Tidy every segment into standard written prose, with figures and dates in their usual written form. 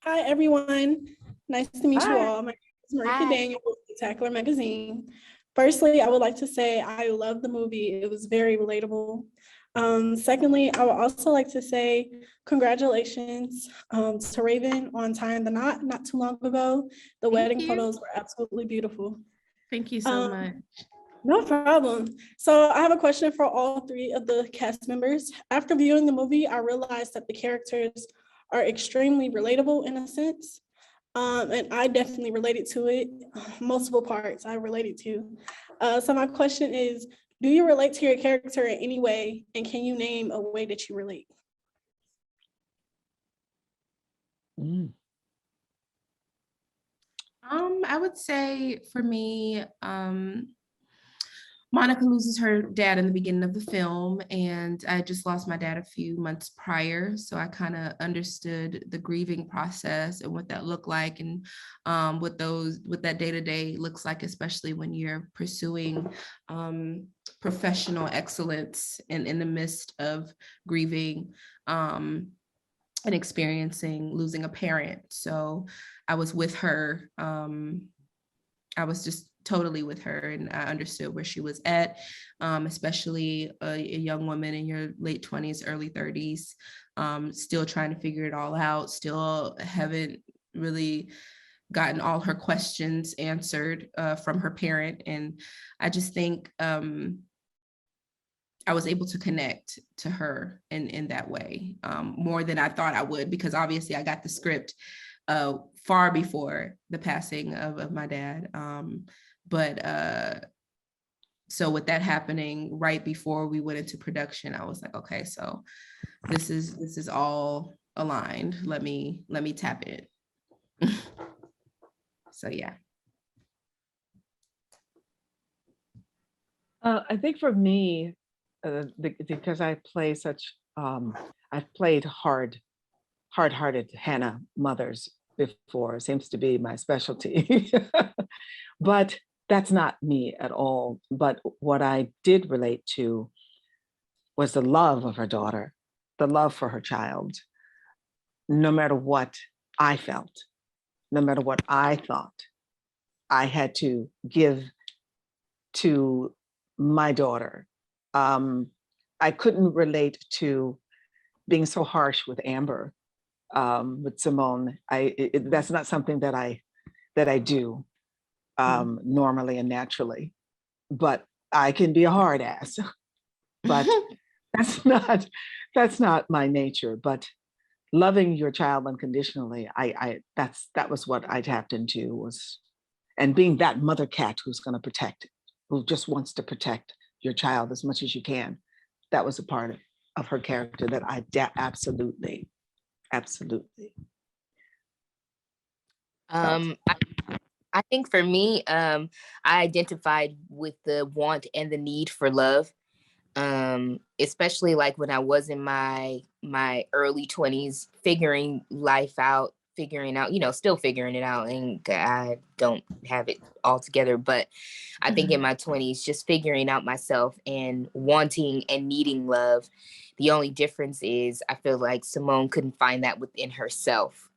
Hi, everyone. Nice to meet you Hi. all. My name is Marika Hi. Daniel with Tackler Magazine. Firstly, I would like to say I love the movie. It was very relatable. Secondly, I would also like to say congratulations to Raven on tying the knot not too long ago. The wedding you. photos were absolutely beautiful. Thank you so much. No problem. So I have a question for all three of the cast members. After viewing the movie, I realized that the characters are extremely relatable in a sense. And I definitely related to it. Multiple parts I related to. So my question is, do you relate to your character in any way? And can you name a way that you relate? I would say for me, Monica loses her dad in the beginning of the film, and I just lost my dad a few months prior. So I kind of understood the grieving process and what that looked like, and what that day-to-day looks like, especially when you're pursuing professional excellence in the midst of grieving and experiencing losing a parent. So I was with her. I was just totally with her, and I understood where she was at, especially a young woman in your late 20s, early 30s, still trying to figure it all out, still haven't really gotten all her questions answered from her parent. And I just think I was able to connect to her in that way, more than I thought I would, because obviously I got the script far before the passing of my dad. So with that happening right before we went into production, I was like, okay, so this is all aligned. Let me tap in. So yeah. I think for me, because I play I've played hard-hearted Hannah mothers before. Seems to be my specialty. But that's not me at all. But what I did relate to was the love of her daughter, the love for her child, no matter what I felt, no matter what I thought, I had to give to my daughter. I couldn't relate to being so harsh with Amber, with Simone. That's not something that I do normally and naturally, but I can be a hard ass. But that's not my nature. But loving your child unconditionally, that was what I tapped into, and being that mother cat who's going to protect, who just wants to protect your child as much as you can. That was a part of her character that I absolutely. I think for me, I identified with the want and the need for love, especially like when I was in my early 20s, figuring life out, still figuring it out, and I don't have it all together, but I think in my 20s, just figuring out myself and wanting and needing love. The only difference is I feel like Simone couldn't find that within herself.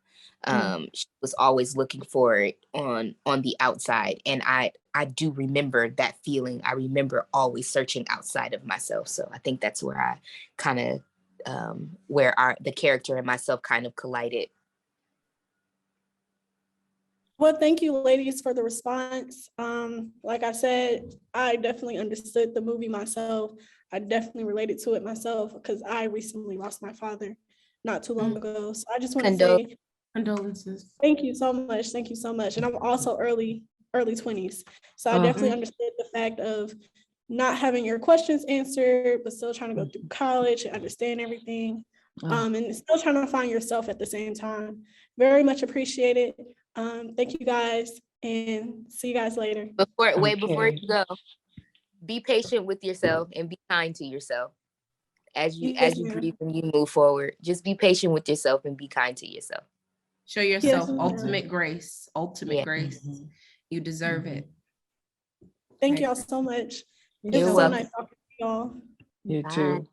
She was always looking for it on the outside, and I do remember that feeling. I remember always searching outside of myself. So I think that's where I kind of the character and myself kind of collided. Well, thank you, ladies, for the response. Like I said, I definitely understood the movie myself. I definitely related to it myself because I recently lost my father not too long ago. So I just want to say condolences. Thank you so much. Thank you so much. And I'm also early 20s. So I definitely understood the fact of not having your questions answered, but still trying to go through college and understand everything. And still trying to find yourself at the same time. Very much appreciated. Thank you guys, and see you guys later. Before you go, be patient with yourself and be kind to yourself as you grieve and you move forward. Just be patient with yourself and be kind to yourself. Show yourself ultimate grace. Grace. You deserve it. Thank y'all so much. You're It's so welcome. nice talking to y'all. You too.